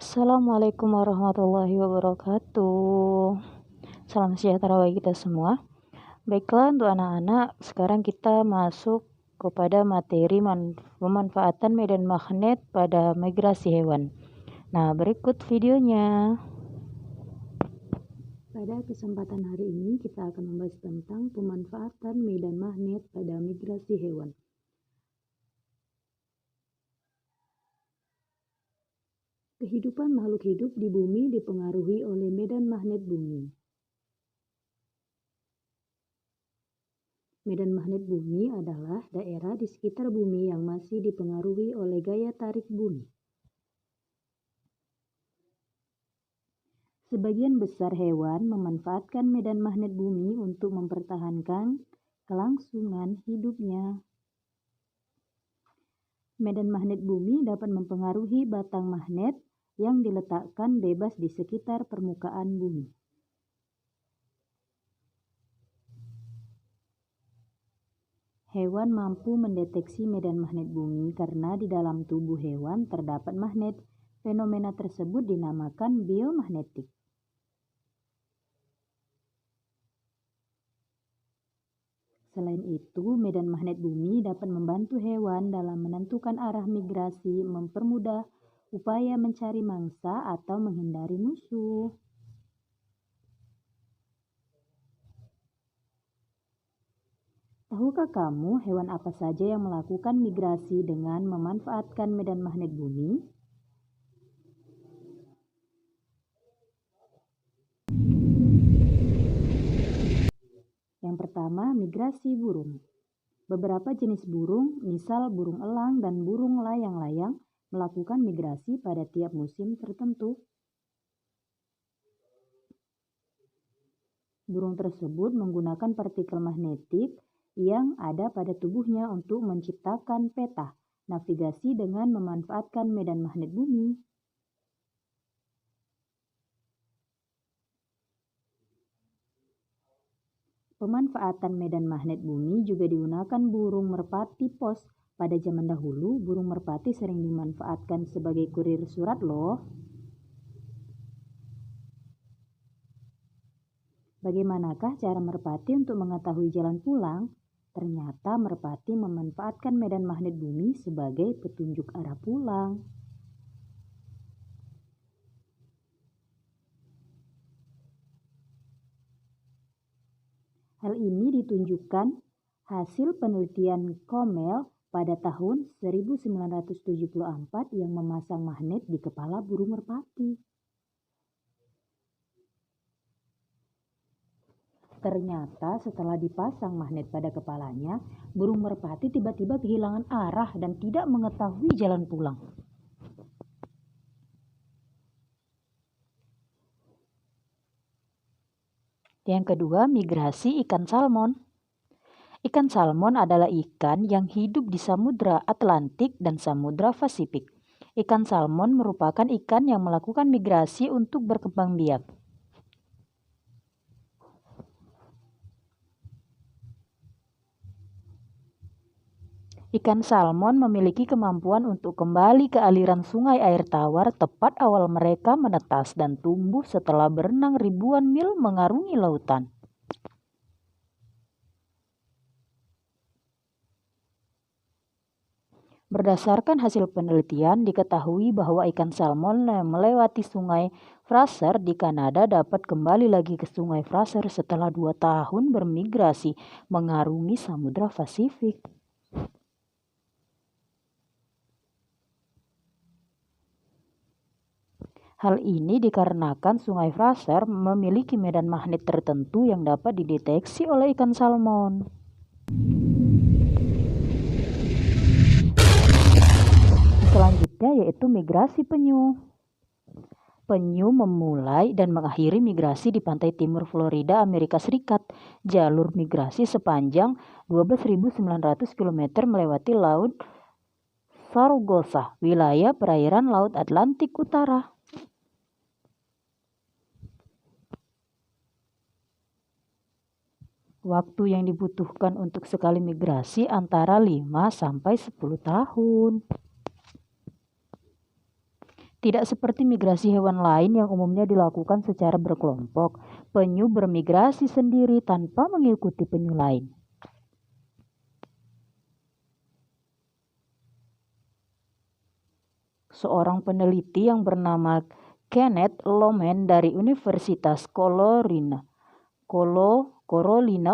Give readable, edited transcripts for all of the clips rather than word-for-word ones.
Assalamualaikum warahmatullahi wabarakatuh. Salam sejahtera bagi kita semua. Baiklah untuk anak-anak, sekarang kita masuk kepada materi pemanfaatan medan magnet pada migrasi hewan. Nah, berikut videonya. Pada kesempatan hari ini kita akan membahas tentang pemanfaatan medan magnet pada migrasi hewan. Kehidupan makhluk hidup di bumi dipengaruhi oleh medan magnet bumi. Medan magnet bumi adalah daerah di sekitar bumi yang masih dipengaruhi oleh gaya tarik bumi. Sebagian besar hewan memanfaatkan medan magnet bumi untuk mempertahankan kelangsungan hidupnya. Medan magnet bumi dapat mempengaruhi batang magnet yang diletakkan bebas di sekitar permukaan bumi. Hewan mampu mendeteksi medan magnet bumi karena di dalam tubuh hewan terdapat magnet. Fenomena tersebut dinamakan biomagnetik. Selain itu, medan magnet bumi dapat membantu hewan dalam menentukan arah migrasi, mempermudah upaya mencari mangsa atau menghindari musuh. Tahukah kamu hewan apa saja yang melakukan migrasi dengan memanfaatkan medan magnet bumi? Yang pertama, migrasi burung. Beberapa jenis burung, misal burung elang dan burung layang-layang, melakukan migrasi pada tiap musim tertentu. Burung tersebut menggunakan partikel magnetik yang ada pada tubuhnya untuk menciptakan peta navigasi dengan memanfaatkan medan magnet bumi. Pemanfaatan medan magnet bumi juga digunakan burung merpati pos. Pada zaman dahulu, burung merpati sering dimanfaatkan sebagai kurir surat loh. Bagaimanakah cara merpati untuk mengetahui jalan pulang? Ternyata merpati memanfaatkan medan magnet bumi sebagai petunjuk arah pulang. Hal ini ditunjukkan hasil penelitian Comel pada tahun 1974 yang memasang magnet di kepala burung merpati. Ternyata setelah dipasang magnet pada kepalanya, burung merpati tiba-tiba kehilangan arah dan tidak mengetahui jalan pulang. Yang kedua, migrasi ikan salmon. Ikan salmon adalah ikan yang hidup di Samudra Atlantik dan Samudra Pasifik. Ikan salmon merupakan ikan yang melakukan migrasi untuk berkembang biak. Ikan salmon memiliki kemampuan untuk kembali ke aliran sungai air tawar tepat awal mereka menetas dan tumbuh setelah berenang ribuan mil mengarungi lautan. Berdasarkan hasil penelitian, diketahui bahwa ikan salmon yang melewati sungai Fraser di Kanada dapat kembali lagi ke sungai Fraser setelah 2 tahun bermigrasi mengarungi Samudra Pasifik. Hal ini dikarenakan sungai Fraser memiliki medan magnet tertentu yang dapat dideteksi oleh ikan salmon. Selanjutnya yaitu migrasi penyu. Penyu memulai dan mengakhiri migrasi di pantai timur Florida, Amerika Serikat. Jalur migrasi sepanjang 12.900 km melewati Laut Sargasso, wilayah perairan Laut Atlantik Utara. Waktu yang dibutuhkan untuk sekali migrasi antara 5 sampai 10 tahun. Tidak seperti migrasi hewan lain yang umumnya dilakukan secara berkelompok, penyu bermigrasi sendiri tanpa mengikuti penyu lain. Seorang peneliti yang bernama Kenneth Lohman dari Universitas Carolina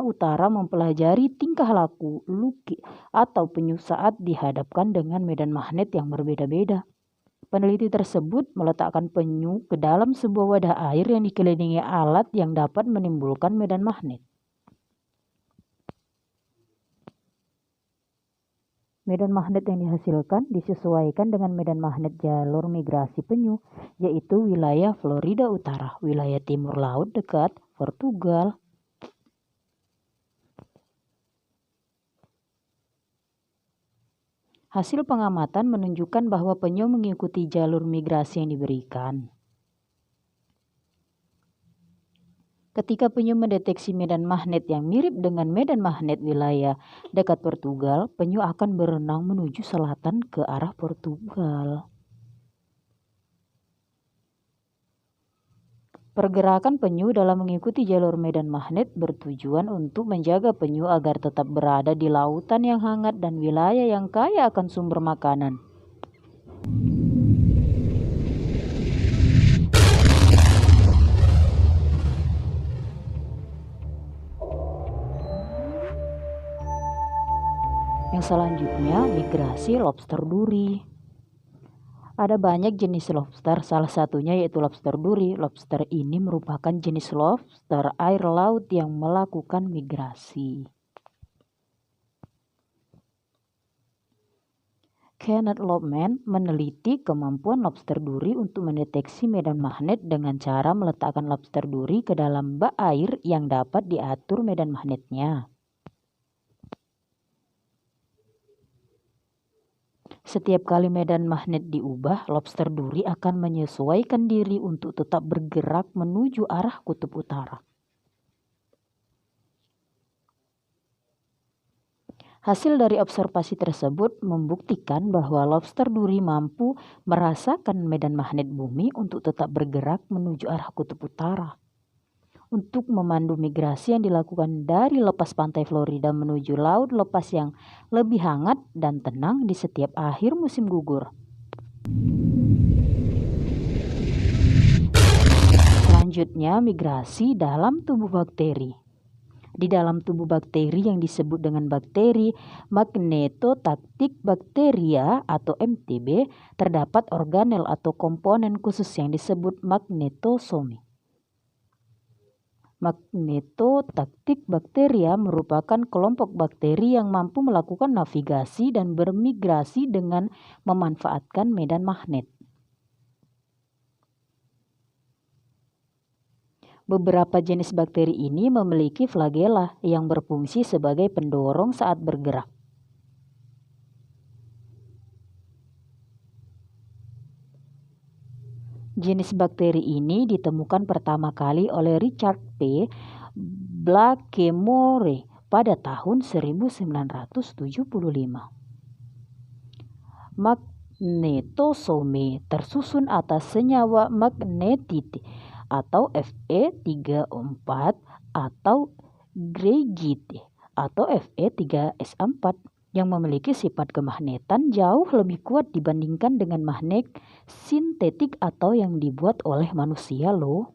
Utara mempelajari tingkah laku luki atau penyu saat dihadapkan dengan medan magnet yang berbeda-beda. Peneliti tersebut meletakkan penyu ke dalam sebuah wadah air yang dikelilingi alat yang dapat menimbulkan medan magnet. Medan magnet yang dihasilkan disesuaikan dengan medan magnet jalur migrasi penyu, yaitu wilayah Florida Utara, wilayah timur laut dekat Portugal. Hasil pengamatan menunjukkan bahwa penyu mengikuti jalur migrasi yang diberikan. Ketika penyu mendeteksi medan magnet yang mirip dengan medan magnet wilayah dekat Portugal, penyu akan berenang menuju selatan ke arah Portugal. Pergerakan penyu dalam mengikuti jalur medan magnet bertujuan untuk menjaga penyu agar tetap berada di lautan yang hangat dan wilayah yang kaya akan sumber makanan. Yang selanjutnya, migrasi lobster duri. Ada banyak jenis lobster, salah satunya yaitu lobster duri. Lobster ini merupakan jenis lobster air laut yang melakukan migrasi. Kenneth Lohman meneliti kemampuan lobster duri untuk mendeteksi medan magnet dengan cara meletakkan lobster duri ke dalam bak air yang dapat diatur medan magnetnya. Setiap kali medan magnet diubah, lobster duri akan menyesuaikan diri untuk tetap bergerak menuju arah kutub utara. Hasil dari observasi tersebut membuktikan bahwa lobster duri mampu merasakan medan magnet bumi untuk tetap bergerak menuju arah kutub utara. Untuk memandu migrasi yang dilakukan dari lepas pantai Florida menuju laut lepas yang lebih hangat dan tenang di setiap akhir musim gugur. Selanjutnya, migrasi dalam tubuh bakteri. Di dalam tubuh bakteri yang disebut dengan bakteri Magnetotaktik Bacteria atau MTB, terdapat organel atau komponen khusus yang disebut magnetosome. Magnetotaktik bakteria merupakan kelompok bakteri yang mampu melakukan navigasi dan bermigrasi dengan memanfaatkan medan magnet. Beberapa jenis bakteri ini memiliki flagella yang berfungsi sebagai pendorong saat bergerak. Jenis bakteri ini ditemukan pertama kali oleh Richard P. Blackmore pada tahun 1975. Magnetosome tersusun atas senyawa magnetite atau Fe3O4 atau greigite atau Fe3S4 yang memiliki sifat kemagnetan jauh lebih kuat dibandingkan dengan magnet sintetik atau yang dibuat oleh manusia loh.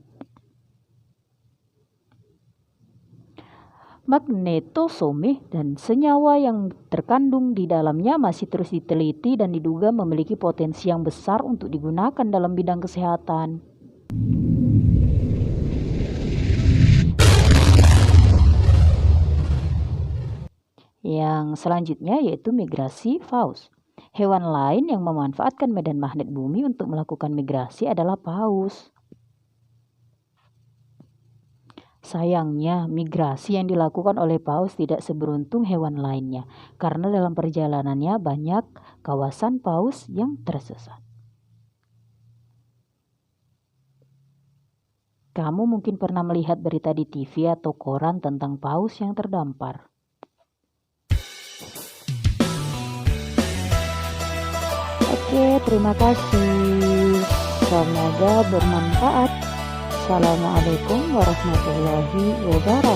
Magnetosome dan senyawa yang terkandung di dalamnya masih terus diteliti dan diduga memiliki potensi yang besar untuk digunakan dalam bidang kesehatan. Yang selanjutnya yaitu migrasi paus. Hewan lain yang memanfaatkan medan magnet bumi untuk melakukan migrasi adalah paus. Sayangnya, migrasi yang dilakukan oleh paus tidak seberuntung hewan lainnya, karena dalam perjalanannya banyak kawasan paus yang tersesat. Kamu mungkin pernah melihat berita di TV atau koran tentang paus yang terdampar. Oke, terima kasih. Semoga bermanfaat. Assalamualaikum warahmatullahi wabarakatuh.